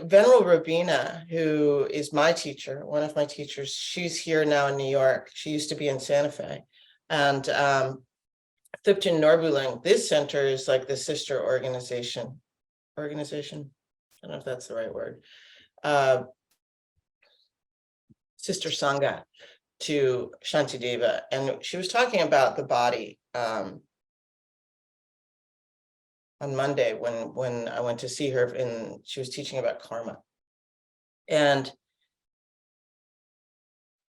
Venerable Robina, who is my teacher, one of my teachers, she's here now in New York. She used to be in Santa Fe. And Thupten Norbuling, this center is like the sister organization. I don't know if that's the right word. Sister Sangha to Shantideva. And she was talking about the body on Monday when I went to see her, and she was teaching about karma. And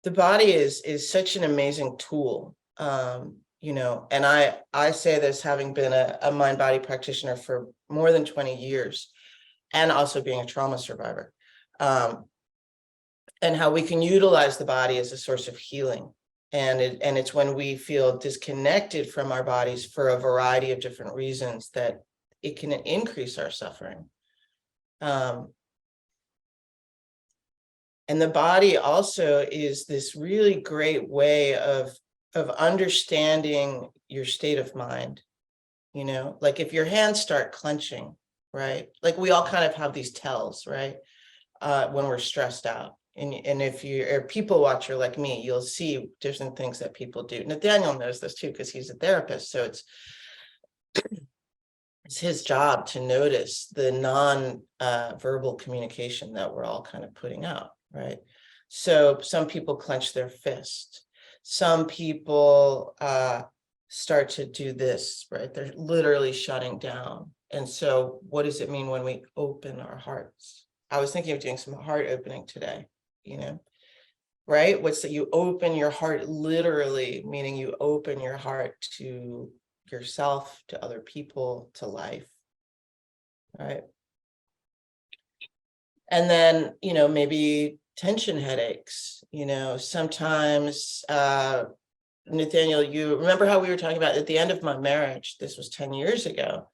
the body is such an amazing tool, you know, and I say this having been a mind-body practitioner for more than 20 years, and also being a trauma survivor, and how we can utilize the body as a source of healing. And it's when we feel disconnected from our bodies for a variety of different reasons that it can increase our suffering. And the body also is this really great way of understanding your state of mind. You know, like if your hands start clenching, right? Like we all kind of have these tells, right? When we're stressed out. And if you're a people watcher like me, you'll see different things that people do. Nathaniel knows this too, because he's a therapist. So it's his job to notice the non-verbal communication that we're all kind of putting out, right? So some people clench their fist. Some people start to do this, right? They're literally shutting down. And so what does it mean when we open our hearts? I was thinking of doing some heart opening today, you know, right? What's that? You open your heart literally, meaning you open your heart to yourself, to other people, to life, right? And then, you know, maybe tension headaches, you know, sometimes, Nathaniel, you remember how we were talking about at the end of my marriage, this was 10 years ago,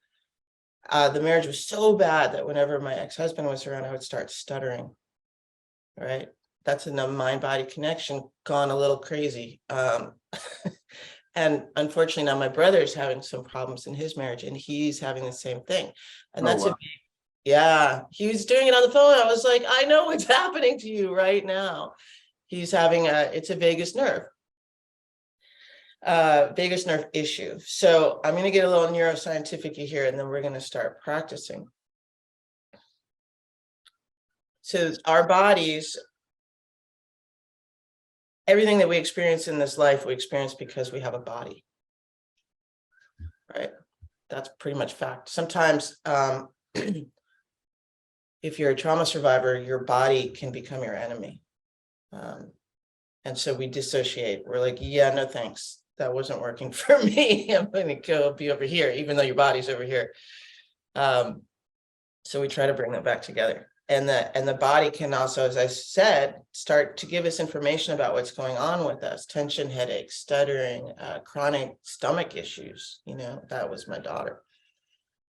the marriage was so bad that whenever my ex-husband was around, I would start stuttering, right? That's a mind-body connection gone a little crazy. And unfortunately now my brother's having some problems in his marriage and he's having the same thing. And that's wow. Yeah, he was doing it on the phone. I was like, I know what's happening to you right now. He's having it's a vagus nerve issue. So I'm going to get a little neuroscientific here and then we're going to start practicing. So our bodies, everything that we experience in this life, we experience because we have a body, right? That's pretty much fact. Sometimes if you're a trauma survivor, your body can become your enemy. And so we dissociate. We're like, yeah, no, thanks. That wasn't working for me. I'm going to go be over here, even though your body's over here. So we try to bring them back together. And the body can also, as I said, start to give us information about what's going on with us. Tension headaches, stuttering, chronic stomach issues. You know, that was my daughter.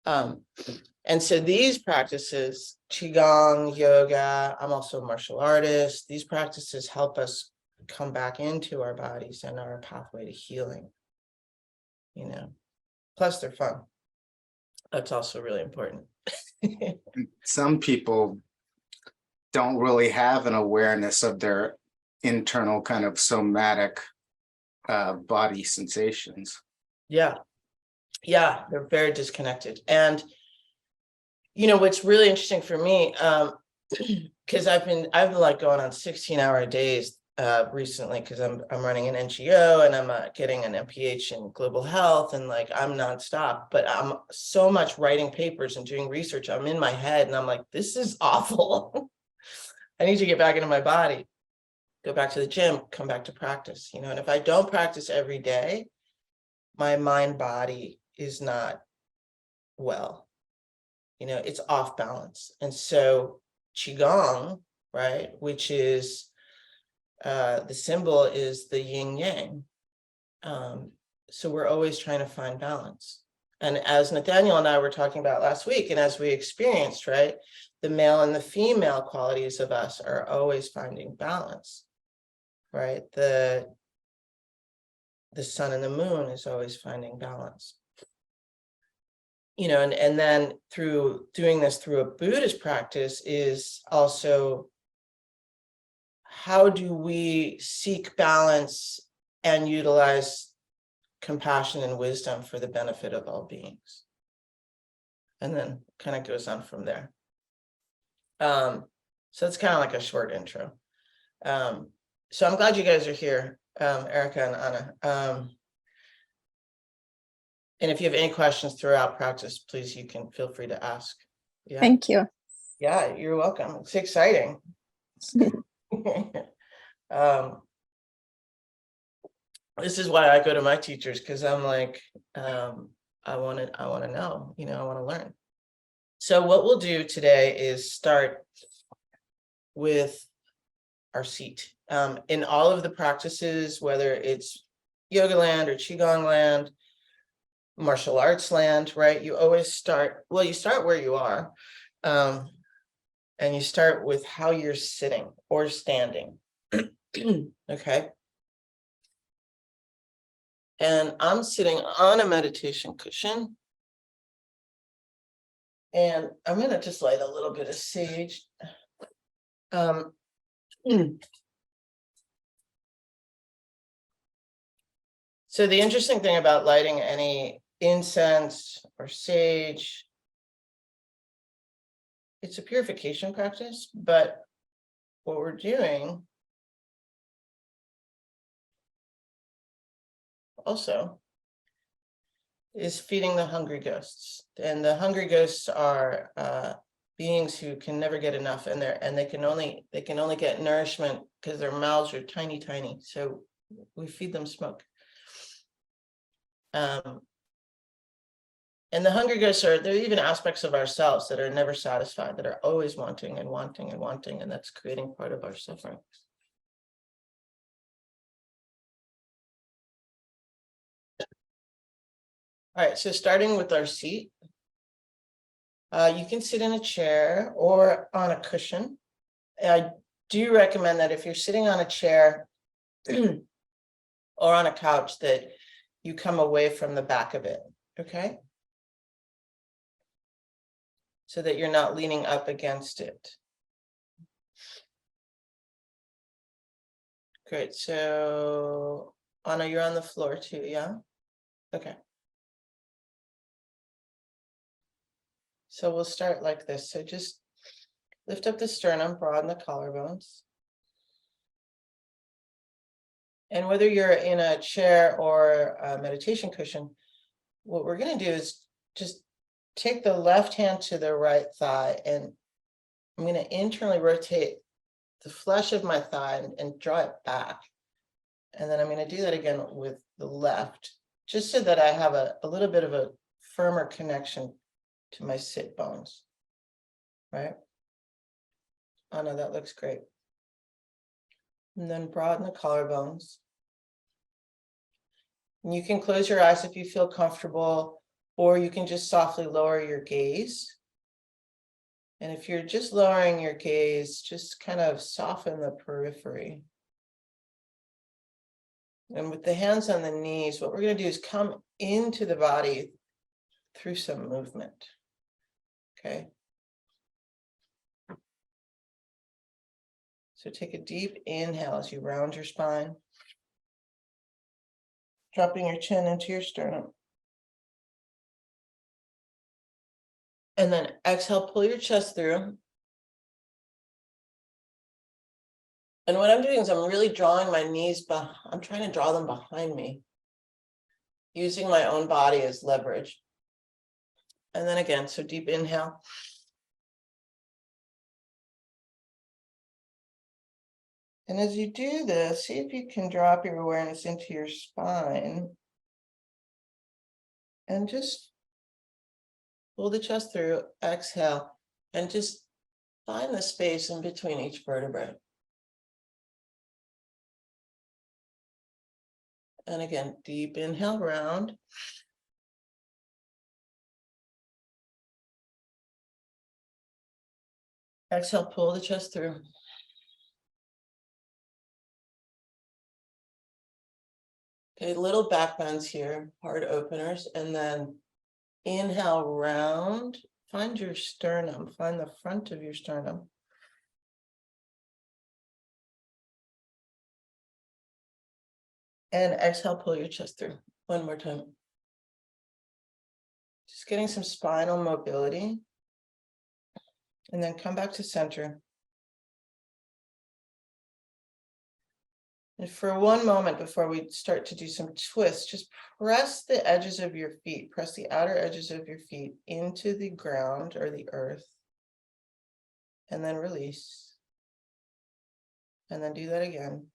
And so these practices, Qigong, yoga, I'm also a martial artist. These practices help us come back into our bodies and our pathway to healing, you know, plus they're fun. That's also really important. Some people don't really have an awareness of their internal kind of somatic body sensations. Yeah, they're very disconnected. And you know what's really interesting for me, because I've been like going on 16-hour days recently because I'm running an NGO and I'm getting an MPH in global health and like I'm nonstop, but I'm so much writing papers and doing research. I'm in my head and I'm like, this is awful. I need to get back into my body, go back to the gym, come back to practice, you know. And if I don't practice every day, my mind body is not well, you know, it's off balance. And so Qigong, right, which is the symbol is the yin yang. So we're always trying to find balance. And as Nathaniel and I were talking about last week, and as we experienced, right, the male and the female qualities of us are always finding balance, right? The sun and the moon is always finding balance. you know, and then through doing this through a Buddhist practice is also, how do we seek balance and utilize compassion and wisdom for the benefit of all beings? And then kind of goes on from there. So it's kind of like a short intro. So I'm glad you guys are here, Erica and Anna. And if you have any questions throughout practice, please, you can feel free to ask. Yeah. Thank you. Yeah, you're welcome. It's exciting. This is why I go to my teachers, because I'm like, I want to know, you know, I want to learn. So what we'll do today is start with our seat. In all of the practices, whether it's yoga land or qigong land, martial arts land, right? You always start, well, you start where you are, and you start with how you're sitting or standing. Okay. And I'm sitting on a meditation cushion. And I'm going to just light a little bit of sage. So the interesting thing about lighting any incense or sage, it's a purification practice, but what we're doing also is feeding the hungry ghosts. And the hungry ghosts are beings who can never get enough, and they can only get nourishment because their mouths are tiny, tiny. So we feed them smoke. And the hungry ghosts are, there are even aspects of ourselves that are never satisfied, that are always wanting and wanting and wanting, and that's creating part of our suffering. All right, so starting with our seat, you can sit in a chair or on a cushion. I do recommend that if you're sitting on a chair or on a couch, that you come away from the back of it, okay? So that you're not leaning up against it. Great, so Anna, you're on the floor too, yeah? Okay. So we'll start like this. So just lift up the sternum, broaden the collarbones. And whether you're in a chair or a meditation cushion, what we're going to do is just take the left hand to the right thigh, and I'm going to internally rotate the flesh of my thigh and draw it back. And then I'm going to do that again with the left, just so that I have a little bit of a firmer connection to my sit bones, right? Oh no, that looks great. And then broaden the collarbones. And you can close your eyes if you feel comfortable, or you can just softly lower your gaze. And if you're just lowering your gaze, just kind of soften the periphery. And with the hands on the knees, what we're going to do is come into the body through some movement. Okay. So take a deep inhale as you round your spine, dropping your chin into your sternum. And then exhale, pull your chest through. And what I'm doing is I'm really drawing my knees, I'm trying to draw them behind me, using my own body as leverage. And then again, so deep inhale. And as you do this, see if you can drop your awareness into your spine and just pull the chest through, exhale, and just find the space in between each vertebrae. And again, deep inhale, round. Exhale, pull the chest through. Okay, little back bends here, heart openers, and then Inhale, round. Find your sternum. Find the front of your sternum. And exhale, pull your chest through. One more time. Just getting some spinal mobility. And then come back to center. And for one moment before we start to do some twists, just press the edges of your feet, press the outer edges of your feet into the ground or the earth. And then release. And then do that again.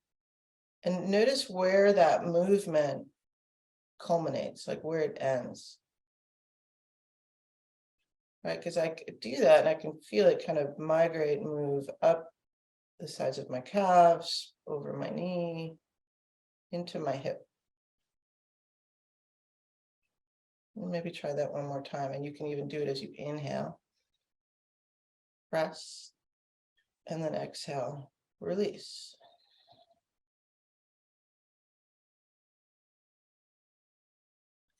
And notice where that movement culminates, like where it ends. Right, because I could do that and I can feel it kind of migrate and move up the sides of my calves, over my knee, into my hip. Maybe try that one more time, and you can even do it as you inhale. Press, and then exhale, release.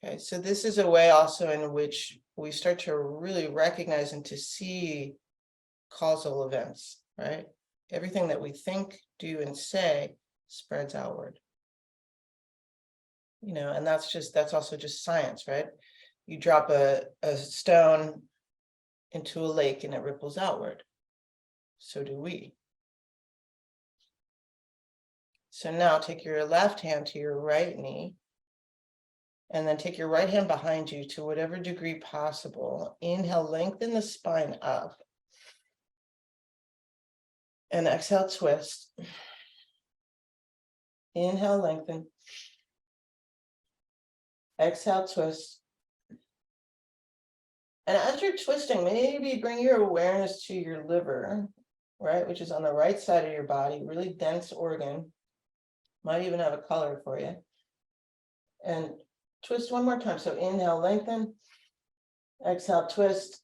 Okay, so this is a way also in which we start to really recognize and to see causal events, right? Everything that we think, do, and say spreads outward. You know, and that's also just science, right? You drop a stone into a lake and it ripples outward. So do we. So now take your left hand to your right knee, and then take your right hand behind you to whatever degree possible. Inhale, lengthen the spine up. And exhale, twist. Inhale, lengthen. Exhale, twist. And as you're twisting, maybe bring your awareness to your liver, right, which is on the right side of your body, really dense organ. Might even have a color for you. And twist one more time. So inhale, lengthen. Exhale, twist.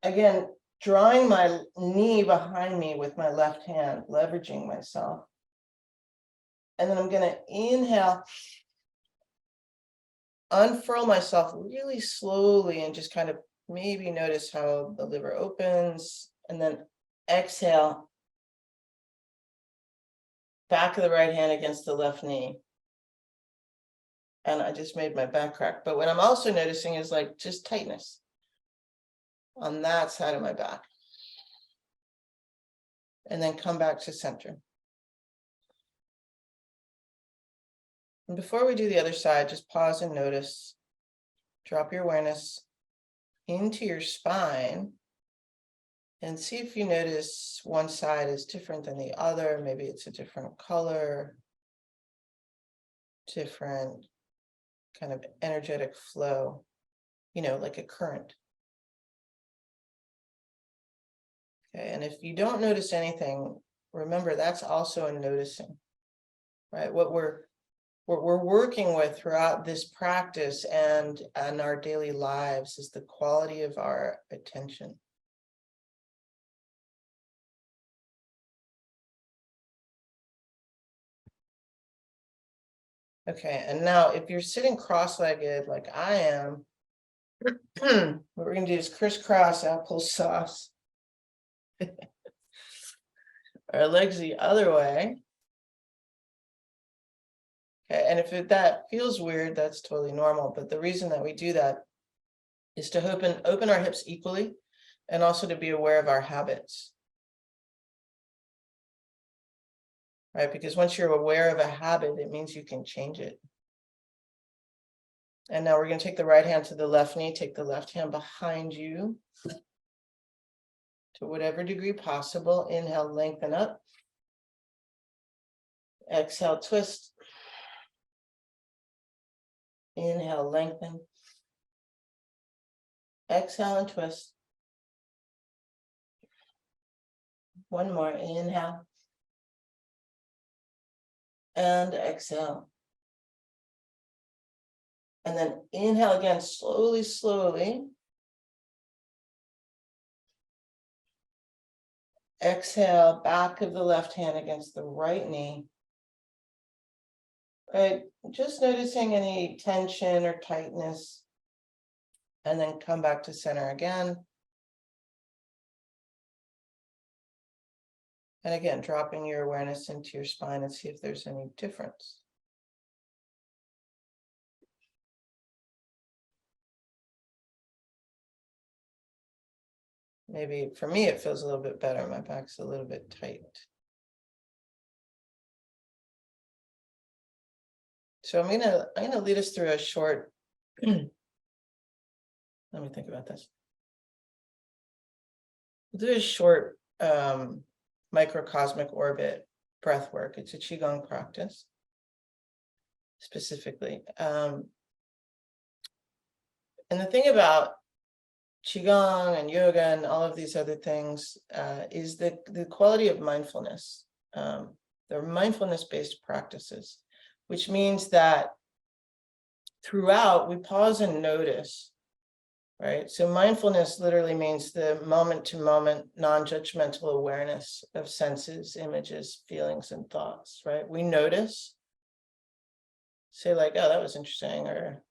Again, drawing my knee behind me with my left hand, leveraging myself. And then I'm going to inhale, unfurl myself really slowly, and just kind of maybe notice how the liver opens. And then exhale, back of the right hand against the left knee. And I just made my back crack. But what I'm also noticing is like just tightness on that side of my back. And then come back to center. And before we do the other side, just pause and notice. Drop your awareness into your spine and see if you notice one side is different than the other. Maybe it's a different color, different kind of energetic flow, you know, like a current. Okay, and if you don't notice anything, remember that's also a noticing, right? What we're working with throughout this practice and in our daily lives is the quality of our attention. Okay, and now if you're sitting cross-legged like I am, what we're going to do is crisscross applesauce our legs the other way. Okay, and if that feels weird, that's totally normal. But the reason that we do that is to open our hips equally, and also to be aware of our habits. Right, because once you're aware of a habit, it means you can change it. And now we're going to take the right hand to the left knee, take the left hand behind you to whatever degree possible. Inhale, lengthen up. Exhale, twist. Inhale, lengthen. Exhale and twist. One more. Inhale. And exhale. And then inhale again, slowly, slowly. Exhale, back of the left hand against the right knee. Right, just noticing any tension or tightness. and then come back to center again. And again, dropping your awareness into your spine and see if there's any difference. Maybe for me, it feels a little bit better. My back's a little bit tight. So I'm gonna lead us through a short, let me think about this. We'll do a short microcosmic orbit breath work. It's a Qigong practice specifically. And the thing about Qigong and yoga and all of these other things is the quality of mindfulness. They're mindfulness-based practices, which means that throughout we pause and notice, right? So mindfulness literally means the moment-to-moment, non-judgmental awareness of senses, images, feelings, and thoughts, right? We notice, say like, oh, that was interesting, or,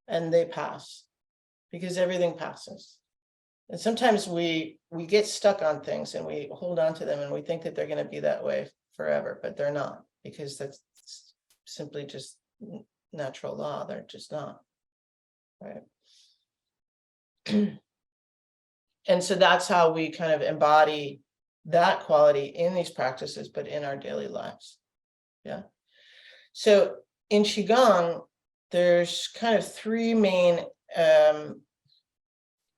and they pass, because everything passes. And sometimes we get stuck on things and we hold on to them and we think that they're going to be that way forever, but they're not, because that's simply just natural law. They're just not, right? And so that's how we kind of embody that quality in these practices, but in our daily lives. Yeah. So in Qigong, there's kind of three main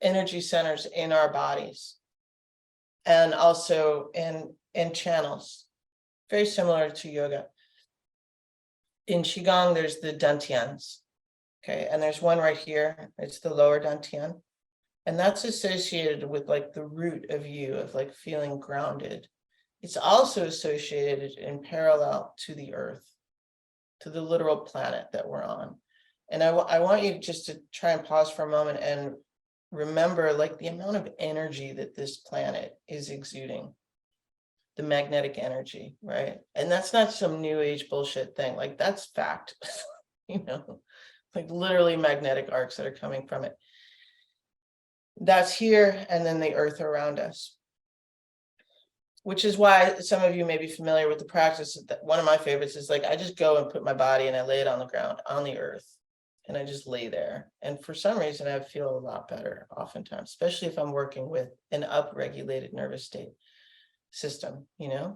energy centers in our bodies, and also in channels, very similar to yoga. In Qigong, there's the dantians, okay, and there's one right here. It's the lower dantian, and that's associated with like the root of you, of like feeling grounded. It's also associated in parallel to the earth, to the literal planet that we're on. And I want you just to try and pause for a moment and remember like the amount of energy that this planet is exuding, the magnetic energy, right? And that's not some new age bullshit thing. Like that's fact, like literally magnetic arcs that are coming from it. That's here, and then the earth around us. Which is why some of you may be familiar with the practice. That one of my favorites is like, I just go and put my body and I lay it on the ground, on the earth, and I just lay there. And for some reason, I feel a lot better oftentimes, especially if I'm working with an upregulated nervous state system,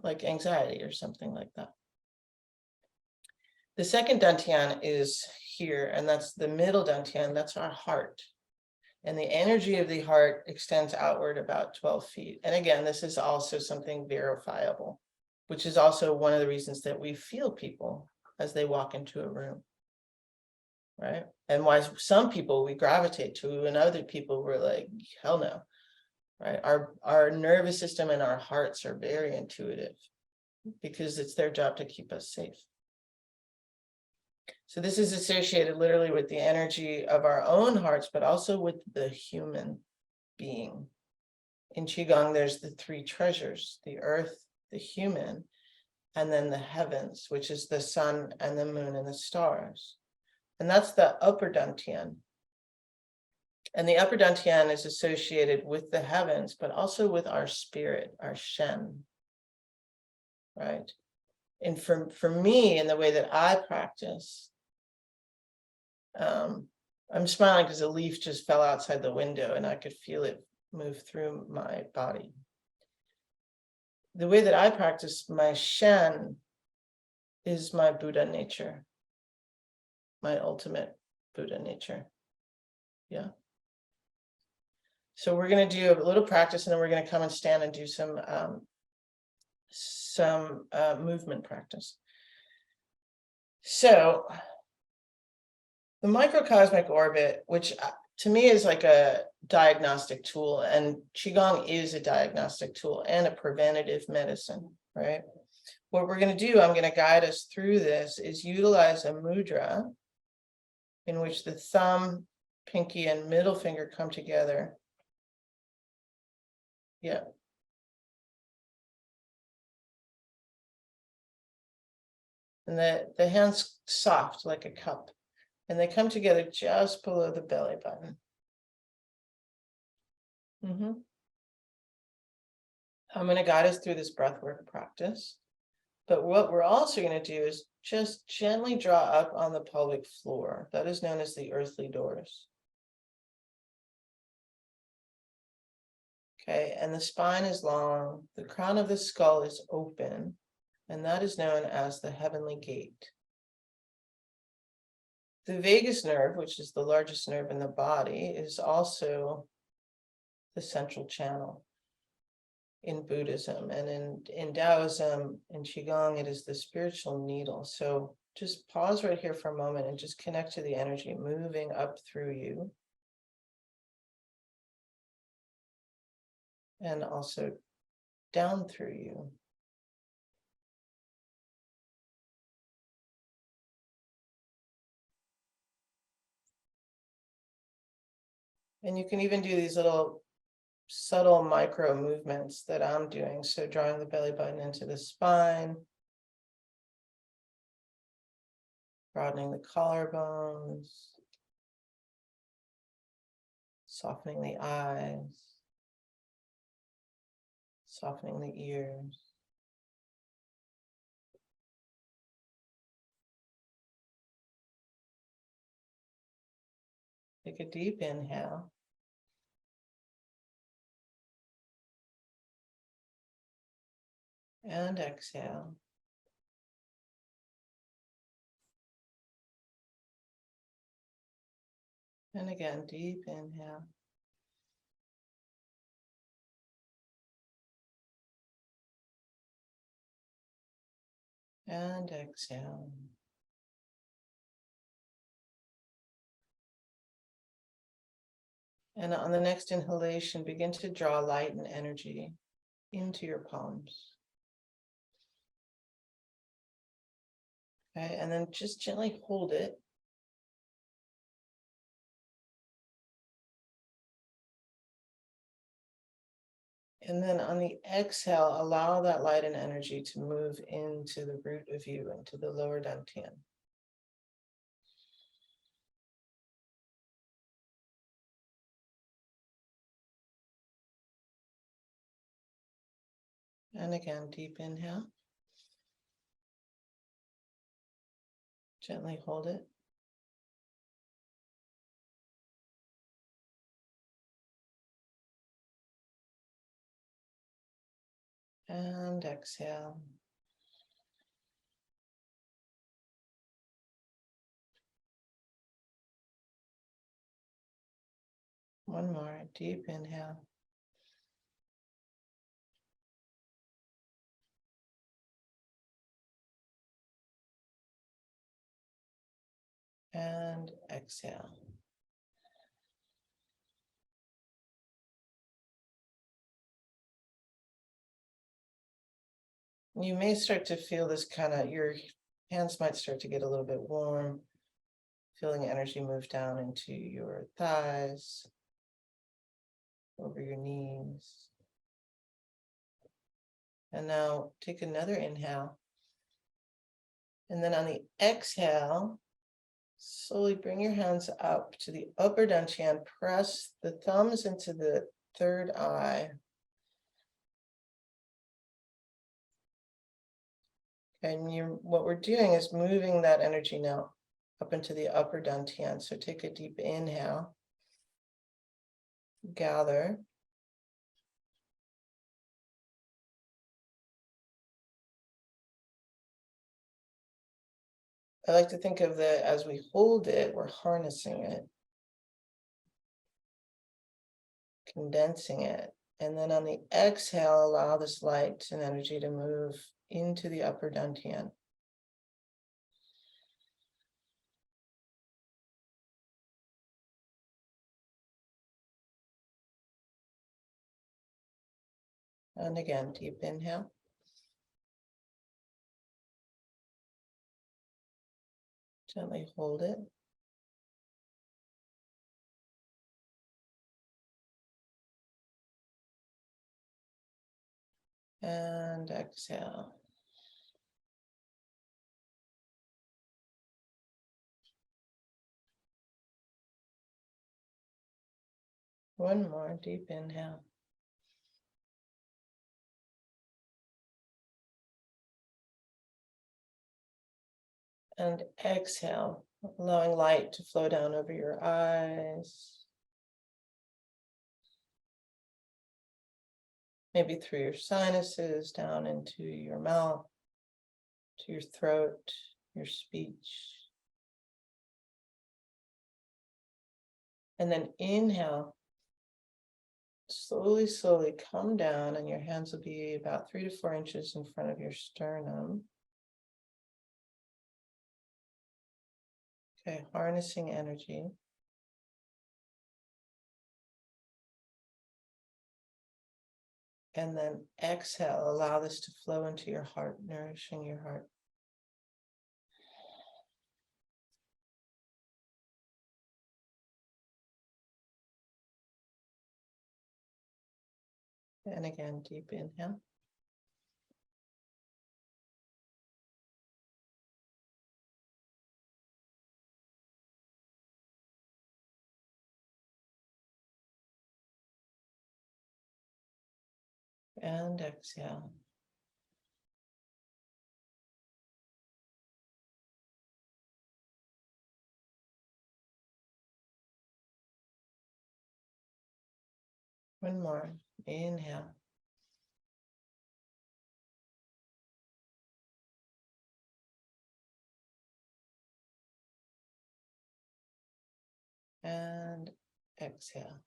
like anxiety or something like that. The second dantian is here, and that's the middle dantian. That's our heart. And the energy of the heart extends outward about 12 feet. And again, this is also something verifiable, which is also one of the reasons that we feel people as they walk into a room, right? And why some people we gravitate to, and other people we're like, hell no, right? Our nervous system and our hearts are very intuitive because it's their job to keep us safe. So this is associated literally with the energy of our own hearts, but also with the human being. In Qigong, there's the three treasures: the earth, the human, and then the heavens, which is the sun and the moon and the stars. And that's the upper dantian. And the upper dantian is associated with the heavens, but also with our spirit, our Shen, right? And for me, in the way that I practice, I'm smiling because a leaf just fell outside the window and I could feel it move through my body. The way that I practice my Shen is my Buddha nature, my ultimate Buddha nature. Yeah. So we're going to do a little practice, and then we're going to come and stand and do some movement practice. So the microcosmic orbit, which to me is like a diagnostic tool, and Qigong is a diagnostic tool and a preventative medicine, right? What we're going to do, I'm going to guide us through this, is utilize a mudra in which the thumb, pinky, and middle finger come together. Yeah. And the hand's soft like a cup. And they come together just below the belly button. I'm going to guide us through this breathwork practice. But what we're also going to do is just gently draw up on the pelvic floor. That is known as the earthly doors. Okay, and the spine is long, the crown of the skull is open, and that is known as the heavenly gate. The vagus nerve, which is the largest nerve in the body, is also the central channel in Buddhism, and in Taoism, in Qigong, it is the spiritual needle. So just pause right here for a moment and just connect to the energy moving up through you. And also down through you. And you can even do these little subtle micro movements that I'm doing. So drawing the belly button into the spine, broadening the collarbones, softening the eyes, softening the ears. Take a deep inhale. And exhale. And again, deep inhale. And exhale. And on the next inhalation, begin to draw light and energy into your palms. Okay, and then just gently hold it. And then on the exhale, allow that light and energy to move into the root of you, into the lower dantian. And again, deep inhale. Gently hold it. And exhale. One more, deep inhale. And exhale. You may start to feel this your hands might start to get a little bit warm, feeling energy move down into your thighs, over your knees. And now take another inhale. And then on the exhale, slowly bring your hands up to the upper dantian, press the thumbs into the third eye. And what we're doing is moving that energy now up into the upper dantian. So take a deep inhale, gather. I like to think of as we hold it, we're harnessing it, condensing it. And then on the exhale, allow this light and energy to move into the upper dantian. And again, deep inhale. Gently hold it. And exhale. One more deep inhale. And exhale, allowing light to flow down over your eyes. Maybe through your sinuses, down into your mouth, to your throat, your speech. And then inhale. Slowly, slowly come down, and your hands will be about 3 to 4 inches in front of your sternum. Okay, harnessing energy. And then exhale, allow this to flow into your heart, nourishing your heart. And again, deep inhale. And exhale. One more. Inhale. And exhale.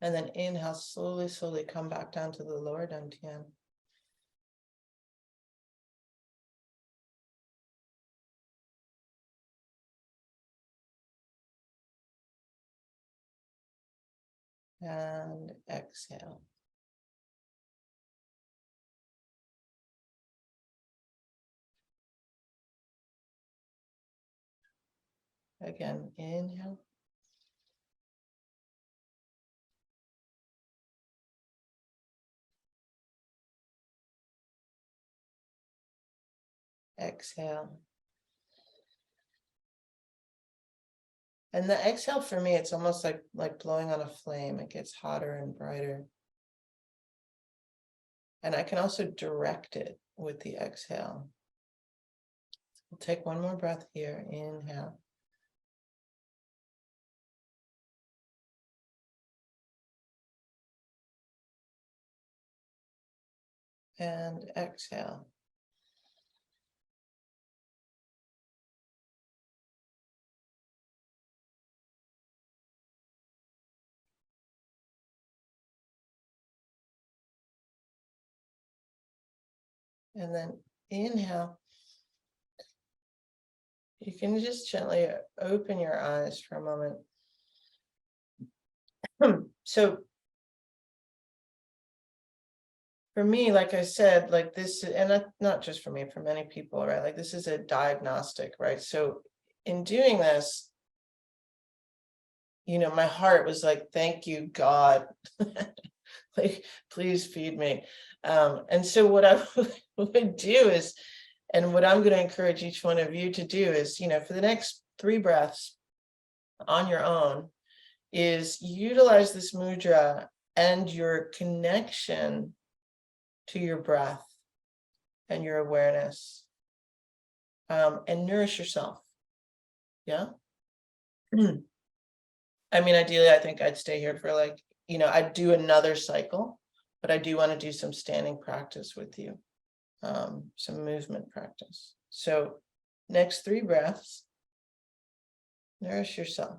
And then inhale, slowly, slowly come back down to the lower dantian. And exhale. Again, inhale. Exhale. And the exhale for me, it's almost like blowing on a flame. It gets hotter and brighter. And I can also direct it with the exhale. We'll take one more breath here. Inhale. And exhale. And then inhale. You can just gently open your eyes for a moment. So for me, like I said, like this, and not just for me, for many people, right? Like this is a diagnostic, right? So in doing this, my heart was like, thank you, God. Like, please feed me. And so what I would do is, and what I'm going to encourage each one of you to do is, for the next 3 breaths on your own, is utilize this mudra and your connection to your breath and your awareness, and nourish yourself. Yeah. I mean, ideally, I think I'd stay here for I'd do another cycle, but I do want to do some standing practice with you, some movement practice. So next 3 breaths, nourish yourself.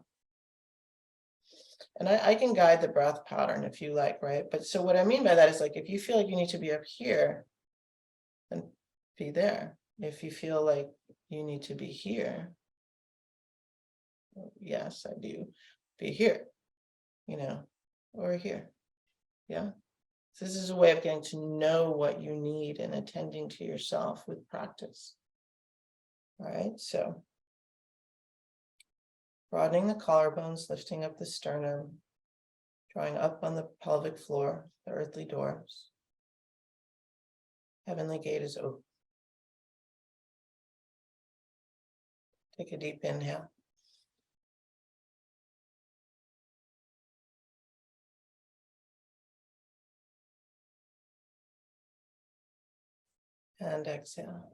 And I can guide the breath pattern if you like, right? But so what I mean by that is, like, if you feel like you need to be up here, then be there. If you feel like you need to be here, yes, I do, be here, or here. Yeah. So this is a way of getting to know what you need and attending to yourself with practice. All right. So broadening the collarbones, lifting up the sternum, drawing up on the pelvic floor, the earthly doors. Heavenly gate is open. Take a deep inhale. And exhale.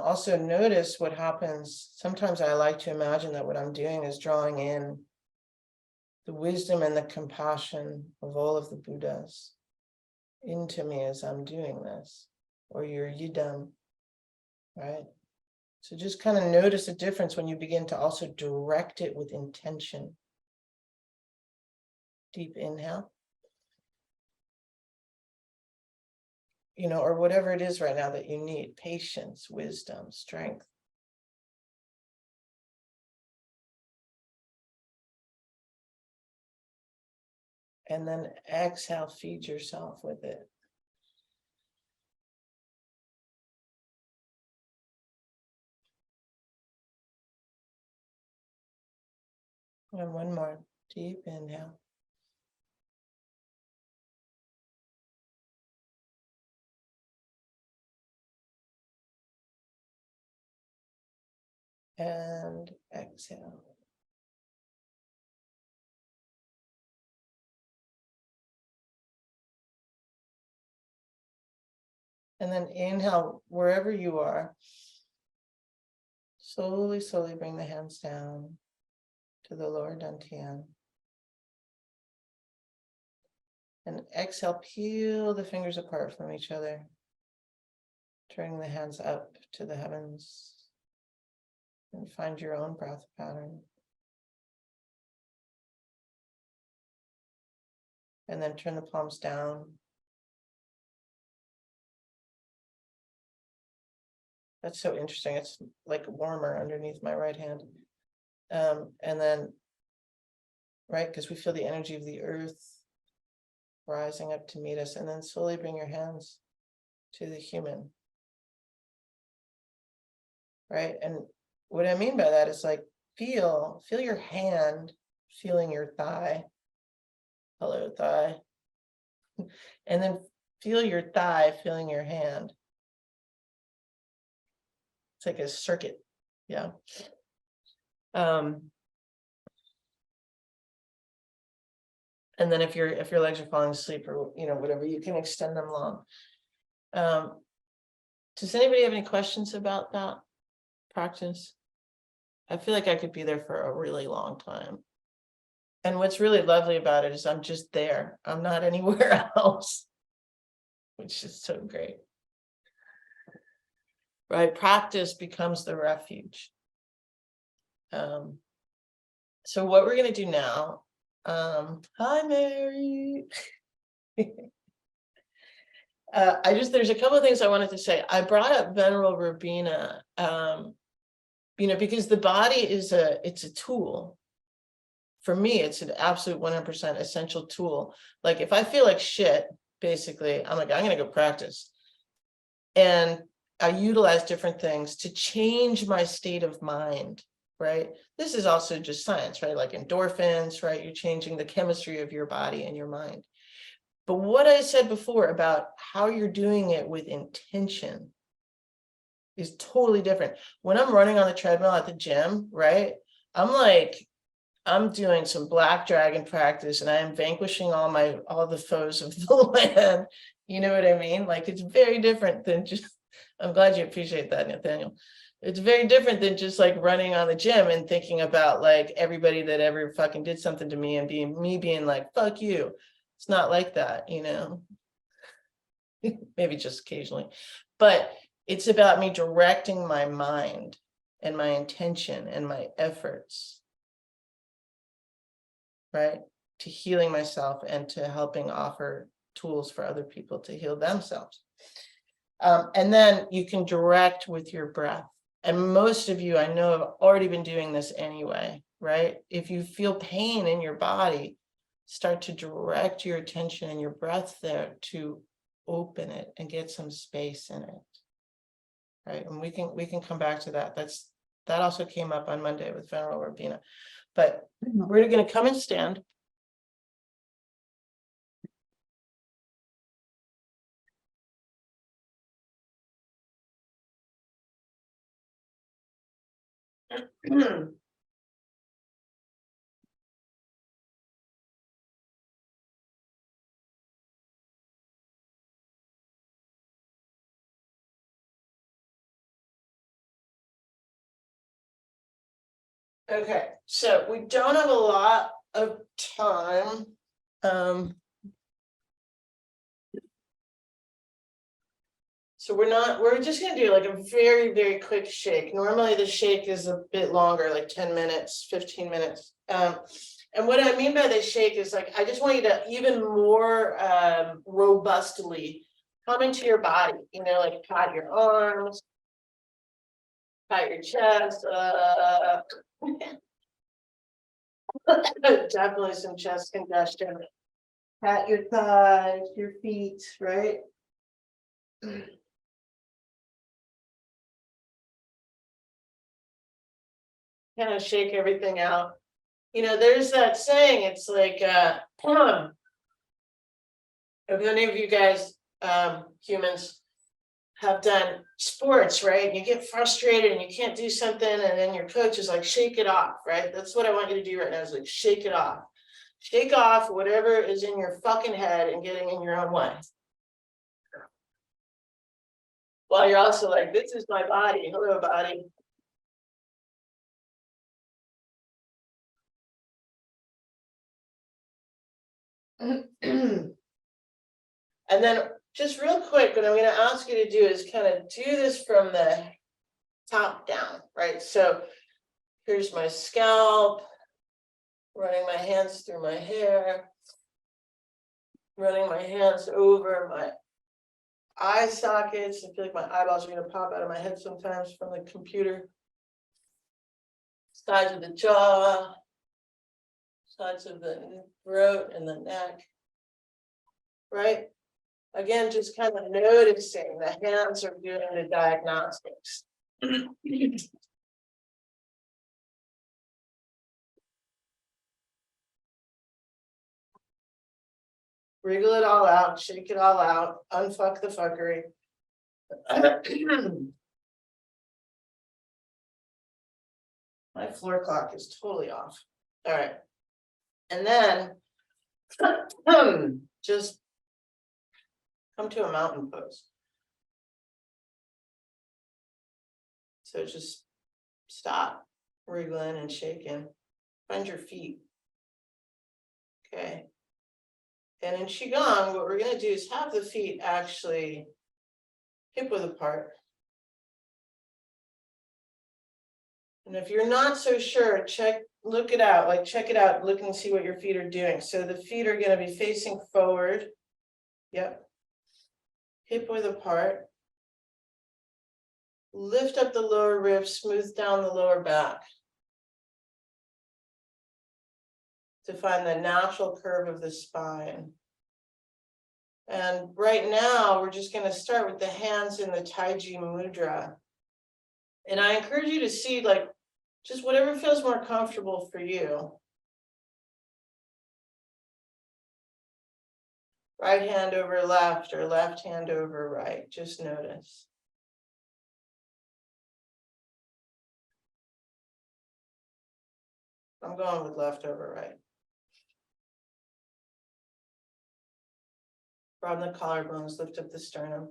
Also notice what happens. Sometimes I like to imagine that what I'm doing is drawing in the wisdom and the compassion of all of the Buddhas into me as I'm doing this, or your yidam, right? So just kind of notice a difference when you begin to also direct it with intention. Deep inhale. Or whatever it is right now that you need, patience, wisdom, strength. And then exhale, feed yourself with it. And one more, deep inhale. And exhale. And then inhale wherever you are. Slowly, slowly bring the hands down to the lower dantian. And exhale, peel the fingers apart from each other. Turning the hands up to the heavens. And find your own breath pattern. And then turn the palms down. That's so interesting. It's like warmer underneath my right hand. And then, right, because we feel the energy of the earth rising up to meet us. And then slowly bring your hands to the human. Right. And what I mean by that is like, feel your hand, feeling your thigh. Hello, thigh. And then feel your thigh, feeling your hand. It's like a circuit. Yeah. And then if your legs are falling asleep or whatever, you can extend them long. Does anybody have any questions about that practice? I feel like I could be there for a really long time. And what's really lovely about it is I'm just there. I'm not anywhere else, which is so great. Right? Practice becomes the refuge. So what we're going to do now, hi, Mary. There's a couple of things I wanted to say. I brought up Venerable Robina, because the body it's a tool. For me, it's an absolute 100% essential tool. Like if I feel like shit, basically, I'm like, I'm going to go practice. And I utilize different things to change my state of mind, right? This is also just science, right? Like endorphins, right? You're changing the chemistry of your body and your mind. But what I said before about how you're doing it with intention is totally different. When I'm running on the treadmill at the gym, right? I'm doing some black dragon practice and I am vanquishing all the foes of the land. You know what I mean? Like it's very different than just, I'm glad you appreciate that, Nathaniel. It's very different than just like running on the gym and thinking about like everybody that ever fucking did something to me and being like, fuck you. It's not like that, maybe just occasionally, but it's about me directing my mind and my intention and my efforts, right, to healing myself and to helping offer tools for other people to heal themselves. And then you can direct with your breath. And most of you, I know, have already been doing this anyway, right? If you feel pain in your body, start to direct your attention and your breath there to open it and get some space in it, right? And we can come back to that. That also came up on Monday with Venerable Rabina. But we're going to come and stand. Okay, so we don't have a lot of time. So we're just gonna do like a very, very quick shake. Normally the shake is a bit longer, like 10 minutes, 15 minutes. And what I mean by the shake is like, I just want you to even more robustly come into your body, like pat your arms, pat your chest, definitely some chest congestion. Pat your thighs, your feet, right? Kind of shake everything out. There's that saying, it's like, if any of you guys, humans, have done sports, right? And you get frustrated and you can't do something, and then your coach is like, shake it off, right? That's what I want you to do right now, is like, shake it off. Shake off whatever is in your fucking head and getting in your own way. While you're also like, this is my body. Hello, body. And then just real quick, what I'm going to ask you to do is kind of do this from the top down, right? So here's my scalp, running my hands through my hair, running my hands over my eye sockets. I feel like my eyeballs are going to pop out of my head sometimes from the computer. Sides of the jaw, sides of the throat and the neck, right? Again, just kind of noticing the hands are doing the diagnostics. Wriggle it all out, shake it all out, unfuck the fuckery. My floor clock is totally off. All right. And then just come to a mountain pose. So just stop wriggling and shaking. Find your feet. Okay. And in Qigong, what we're going to do is have the feet actually hip width apart. And if you're not so sure, look it out, check it out, look and see what your feet are doing. So the feet are going to be facing forward. Yep. Hip width apart. Lift up the lower ribs, smooth down the lower back to find the natural curve of the spine. And right now, we're just going to start with the hands in the Taiji Mudra. And I encourage you to see, just whatever feels more comfortable for you. Right hand over left or left hand over right. Just notice. I'm going with left over right. Broaden the collarbones, lift up the sternum.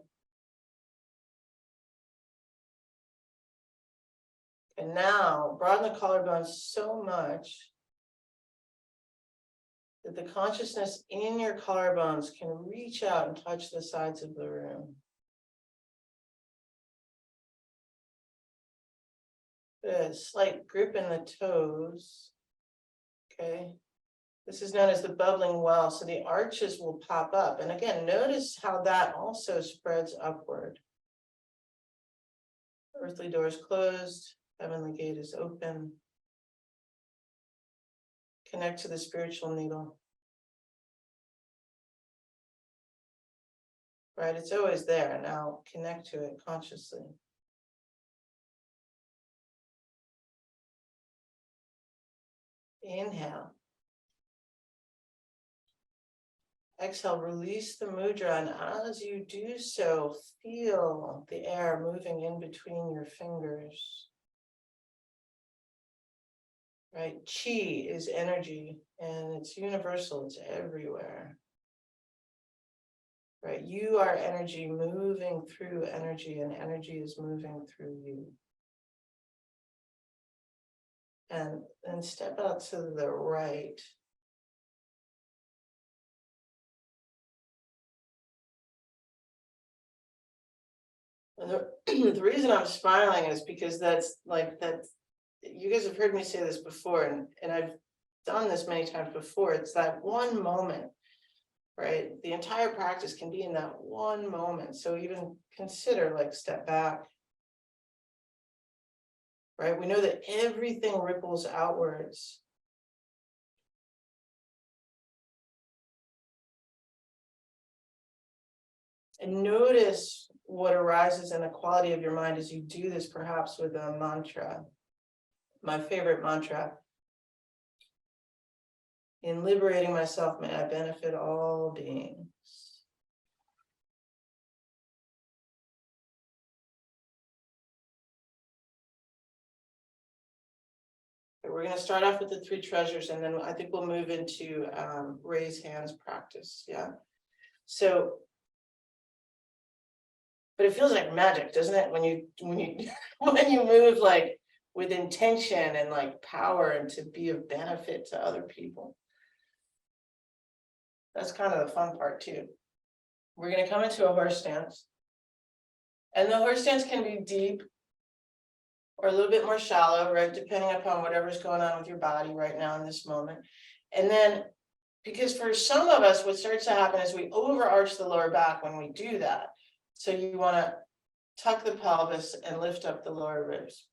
And now, broaden the collarbones so much that the consciousness in your collarbones can reach out and touch the sides of the room. Good. Slight grip in the toes. Okay. This is known as the bubbling well. So the arches will pop up. And again, notice how that also spreads upward. Earthly door is closed. Heavenly gate is open. Connect to the spiritual needle. Right, it's always there. Now connect to it consciously. Inhale. Exhale, release the mudra, and as you do so, feel the air moving in between your fingers. right? Chi is energy and it's universal, it's everywhere. Right, you are energy moving through energy, and energy is moving through you. And then step out to the right. And the reason I'm smiling is because that's you guys have heard me say this before, and I've done this many times before. It's that one moment, right? The entire practice can be in that one moment. So even consider, like, step back, right? We know that everything ripples outwards. And notice what arises in the quality of your mind as you do this, perhaps with a mantra. My favorite mantra: in liberating myself, may I benefit all beings. We're going to start off with the three treasures, and then I think we'll move into raise hands practice. Yeah. So, but it feels like magic, doesn't it? When you when you move like with intention and like power, and to be of benefit to other people. That's kind of the fun part too. We're going to come into a horse stance, and the horse stance can be deep or a little bit more shallow, right? Depending upon whatever's going on with your body right now in this moment. And then, because for some of us, what starts to happen is we overarch the lower back when we do that. So you want to tuck the pelvis and lift up the lower ribs.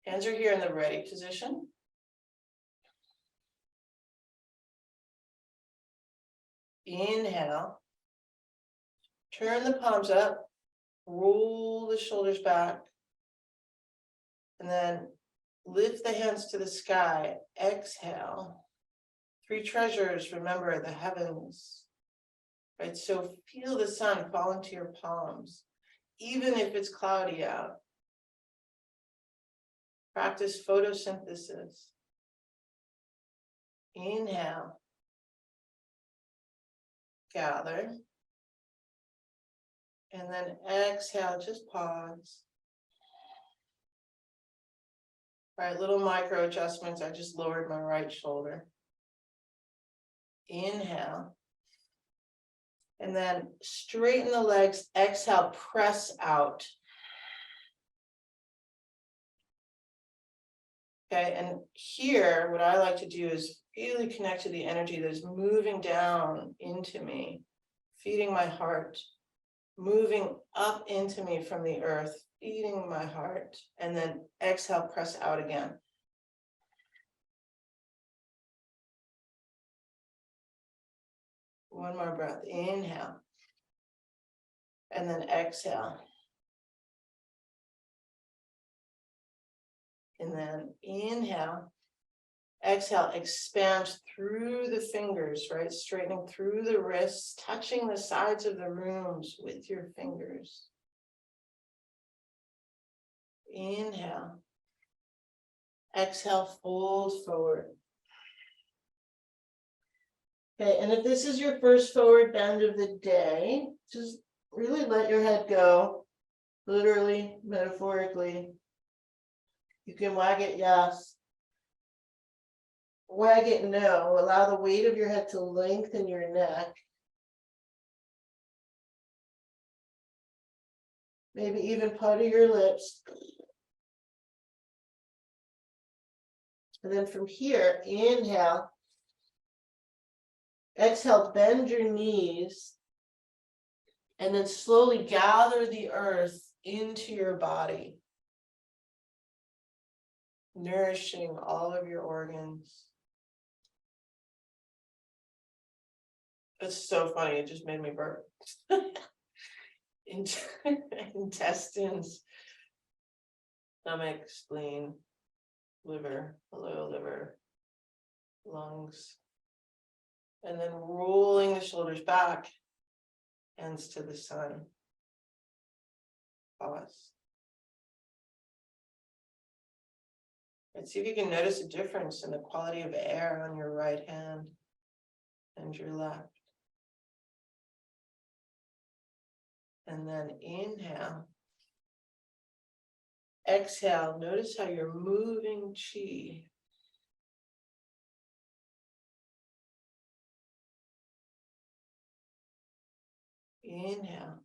Hands are here in the ready position. Inhale. Turn the palms up. Roll the shoulders back. And then lift the hands to the sky. Exhale. Three treasures, remember the heavens. Right, so feel the sun fall into your palms, even if it's cloudy out. Practice photosynthesis. Inhale. Gather. And then exhale, just pause. All right, little micro adjustments. I just lowered my right shoulder. Inhale. And then straighten the legs. Exhale, press out. Okay, and here, what I like to do is really connect to the energy that is moving down into me, feeding my heart, moving up into me from the earth, feeding my heart, and then exhale, press out again. One more breath. Inhale. And then exhale. And then inhale. Exhale, expand through the fingers, right? Straightening through the wrists, touching the sides of the rooms with your fingers. Inhale. Exhale, fold forward. Okay, and if this is your first forward bend of the day, just really let your head go, literally, metaphorically. You can wag it yes, wag it no. Allow the weight of your head to lengthen your neck. Maybe even putter your lips. And then from here, inhale. Exhale, bend your knees. And then slowly gather the earth into your body, nourishing all of your organs. It's so funny, it just made me burp. Intestines, stomach, spleen, liver, hello liver, lungs. And then rolling the shoulders back, hands to the sun. Pause. And see if you can notice a difference in the quality of air on your right hand and your left. And then inhale. Exhale, notice how you're moving chi. Inhale.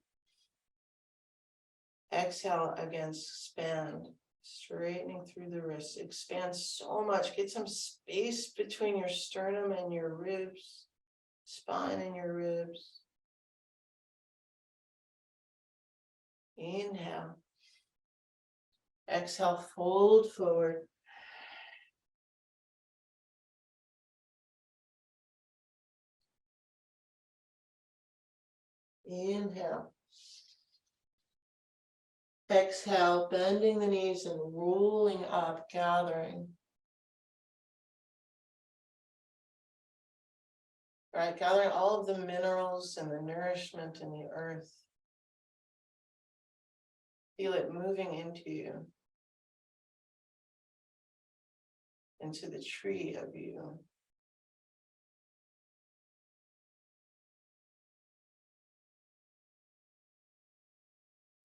Exhale, again, expand, straightening through the wrists. Expand so much. Get some space between your sternum and your ribs, spine and your ribs. Inhale. Exhale, fold forward. Inhale. Exhale, bending the knees and rolling up, gathering. Right, gathering all of the minerals and the nourishment in the earth. Feel it moving into you, into the tree of you.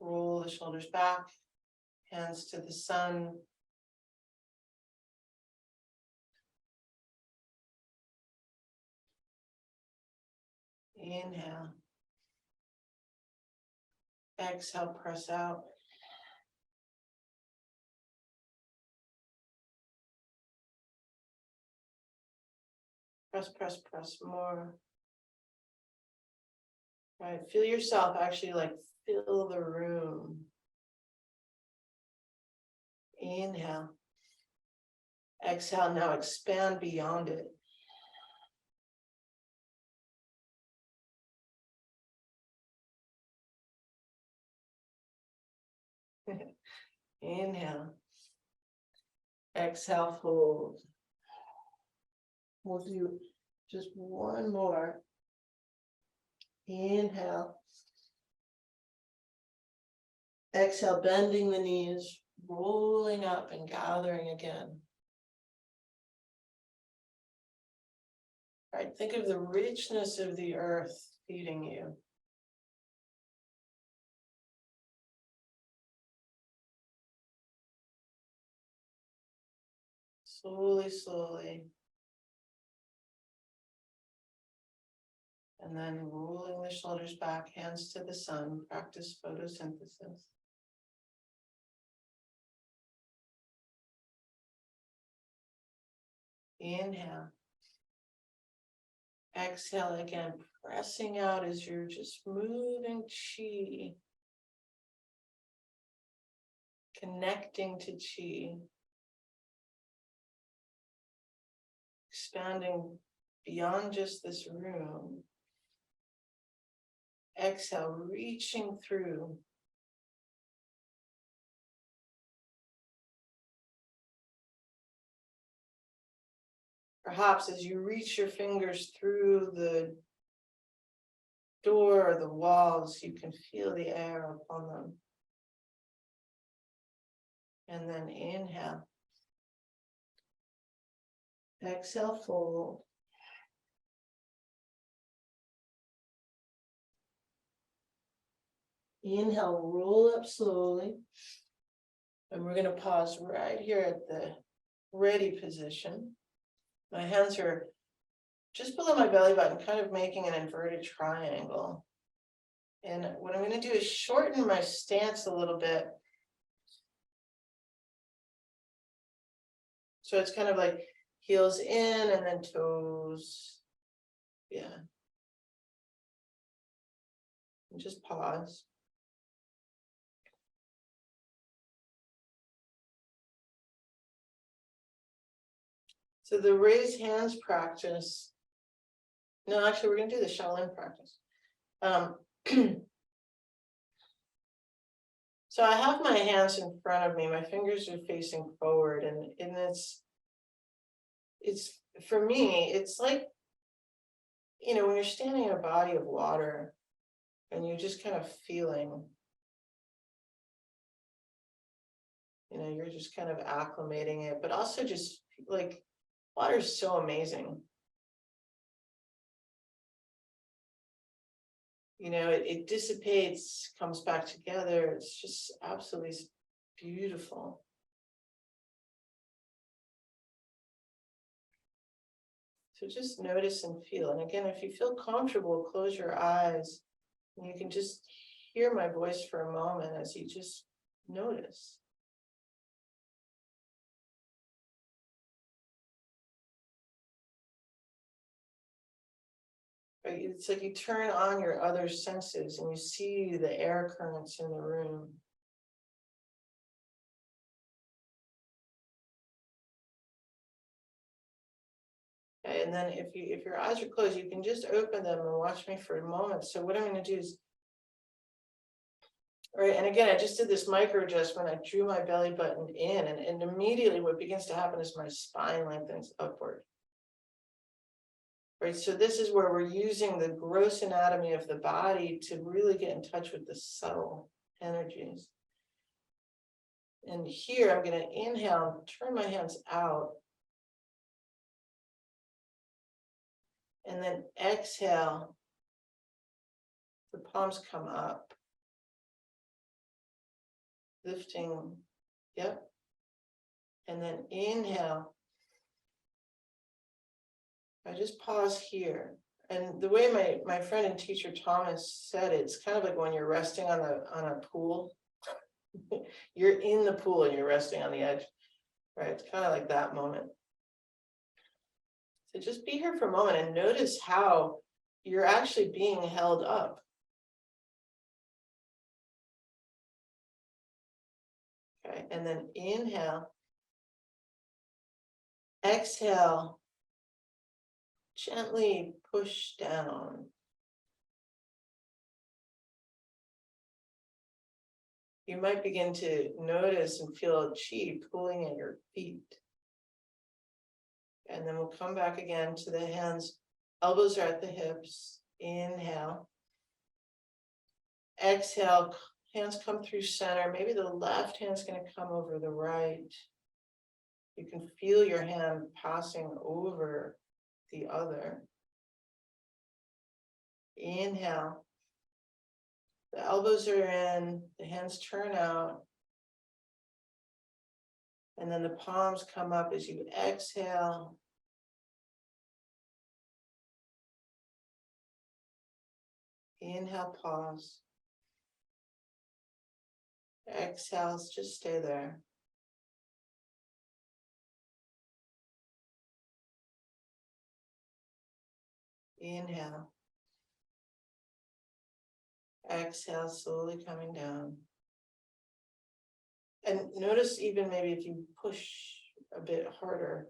Roll the shoulders back, hands to the sun. Inhale. Exhale, press out. Press, press, press more. Right, feel yourself actually like fill the room. Inhale. Exhale, now expand beyond it. Inhale. Exhale, fold. We'll do just one more. Inhale. Exhale, bending the knees, rolling up and gathering again. All right, think of the richness of the earth feeding you. Slowly, slowly. And then rolling the shoulders back, hands to the sun, practice photosynthesis. Inhale. Exhale again, pressing out as you're just moving chi. Connecting to chi. Expanding beyond just this room. Exhale, reaching through. Perhaps as you reach your fingers through the door or the walls, you can feel the air upon them. And then inhale. Exhale, fold. Inhale, roll up slowly. And we're going to pause right here at the ready position. My hands are just below my belly button, kind of making an inverted triangle. And what I'm going to do is shorten my stance a little bit. So it's kind of like heels in and then toes. Yeah. And just pause. So the raised hands practice. No, actually, we're going to do the Shaolin practice. So I have my hands in front of me. My fingers are facing forward, and it's for me, it's like, you know, when you're standing in a body of water and you're just kind of feeling. You're just kind of acclimating it, but also just like water is so amazing. It dissipates, comes back together. It's just absolutely beautiful. So just notice and feel. And again, if you feel comfortable, close your eyes and you can just hear my voice for a moment as you just notice. Right? It's like you turn on your other senses and you see the air currents in the room. Okay, and then if your eyes are closed, you can just open them and watch me for a moment. So what I'm going to do is, right, and again, I just did this micro adjustment. I drew my belly button in, and immediately what begins to happen is my spine lengthens upward. Right, so this is where we're using the gross anatomy of the body to really get in touch with the subtle energies. And here I'm going to inhale, turn my hands out, and then exhale, the palms come up, lifting, yep. And then inhale. I just pause here. And the way my friend and teacher Thomas said it, it's kind of like when you're resting on a pool. You're in the pool and you're resting on the edge, right? It's kind of like that moment. So just be here for a moment and notice how you're actually being held up. Okay, and then inhale, exhale, gently push down. You might begin to notice and feel chi pulling at your feet. And then we'll come back again to the hands. Elbows are at the hips. Inhale. Exhale, hands come through center. Maybe the left hand's going to come over the right. You can feel your hand passing over the other. Inhale. The elbows are in, the hands turn out. And then the palms come up as you exhale. Inhale, pause. Exhale, just stay there. Inhale. Exhale, slowly coming down. And notice even maybe if you push a bit harder,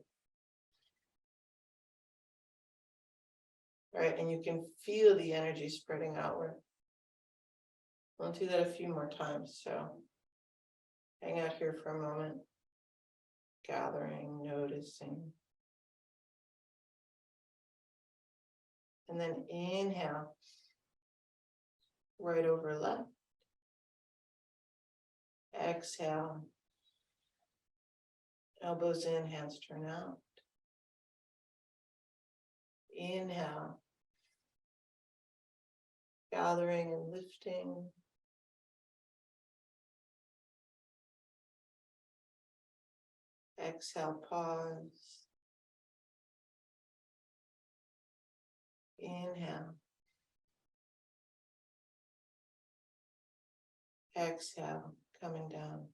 right? And you can feel the energy spreading outward. I'll do that a few more times. So hang out here for a moment, gathering, noticing. And then inhale, right over left. Exhale, elbows in, hands turn out. Inhale, gathering and lifting. Exhale, pause. Inhale. Exhale, coming down.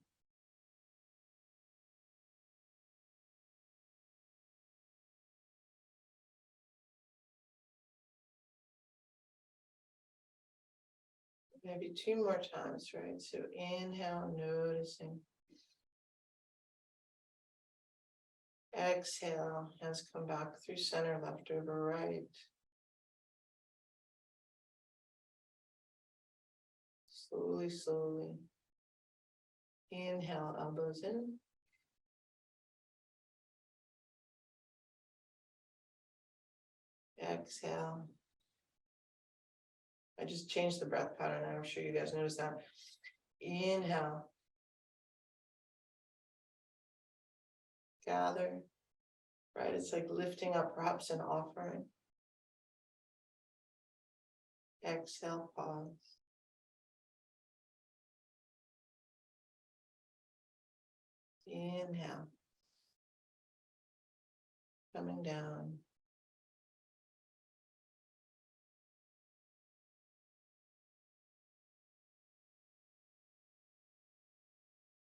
Maybe two more times, right? So inhale, noticing. Exhale, hands come back through center, left over right. Slowly, slowly. Inhale, elbows in. Exhale. I just changed the breath pattern. I'm sure you guys noticed that. Inhale. gather, right? It's like lifting up perhaps an offering. Exhale, pause. Inhale. Coming down.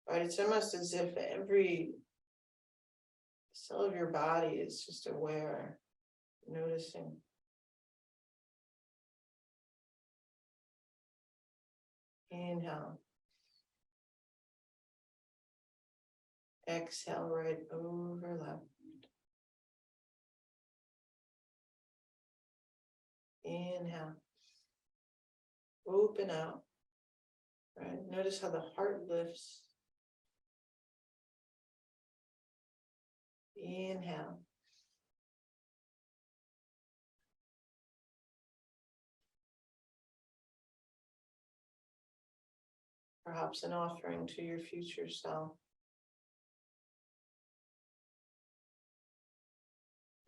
Right, it's almost as if every cell of your body is just aware, noticing. Inhale. Exhale, right over left. Inhale. Open out. Right. Notice how the heart lifts. Inhale. Perhaps an offering to your future self.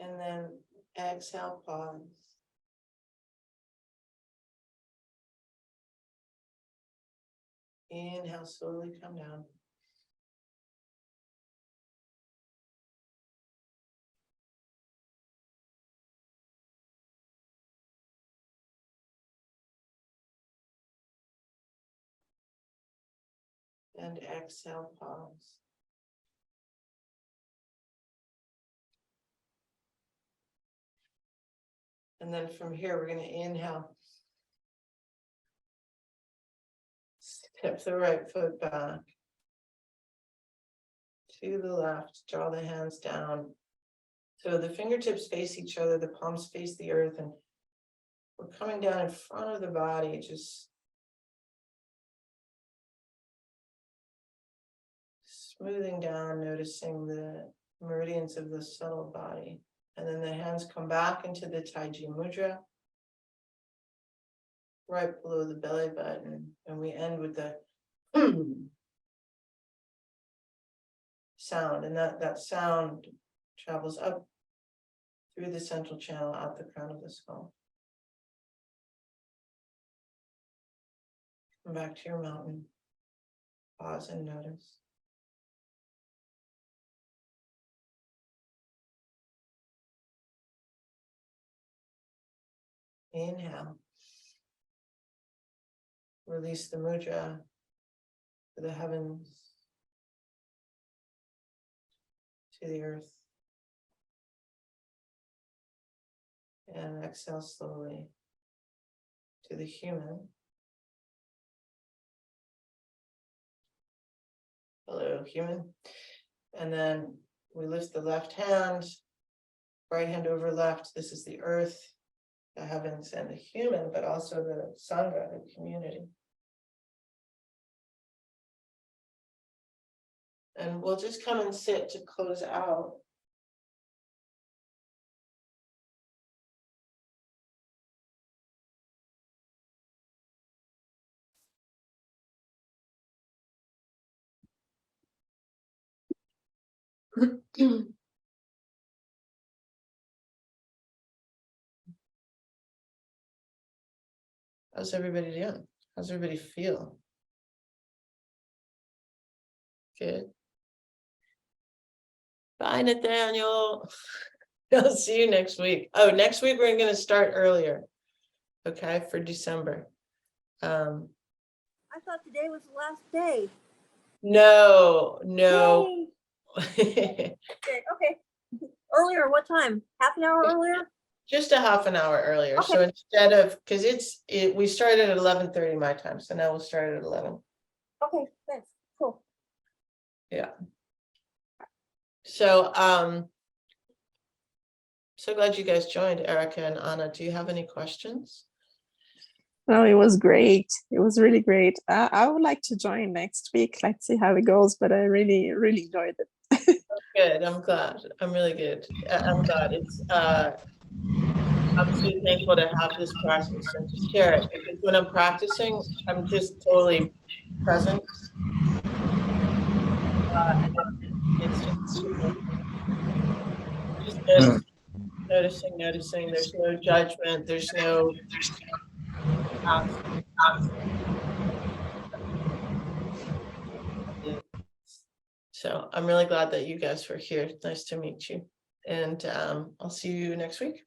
And then exhale, pause. Inhale, slowly come down. And exhale, pause. And then from here, we're going to inhale. Step the right foot back. To the left, draw the hands down. So the fingertips face each other, the palms face the earth, and we're coming down in front of the body, just smoothing down, noticing the meridians of the subtle body. And then the hands come back into the Taiji Mudra, right below the belly button. And we end with the sound. And that sound travels up through the central channel, out the crown of the skull. Come back to your mountain. Pause and notice. Inhale. Release the mudra to the heavens, to the earth. And exhale slowly to the human. Hello, human. And then we lift the left hand, right hand over left. This is the earth, the heavens, and the human, but also the Sangha, the community. And we'll just come and sit to close out. How's everybody doing? How's everybody feel? Good. Bye, Nathaniel. I'll see you next week. Oh, next week we're going to start earlier. Okay, for December. I thought today was the last day. No. Yay. Okay. Earlier, what time? Half an hour earlier? Just a half an hour earlier. Okay. So instead of, because we started at 11:30 my time, so now we'll start at 11. Okay, thanks. Cool. Yeah. So so glad you guys joined, Erica and Anna. Do you have any questions? No, it was great. It was really great. I would like to join next week. Let's see how it goes, but I really, really enjoyed it. Good. I'm glad. I'm really good. I'm glad. It's I'm so thankful to have this practice and to share it, because when I'm practicing, I'm just totally present. And it's just beautiful. just noticing, there's no judgment, there's no so I'm really glad that you guys were here. Nice to meet you. And I'll see you next week.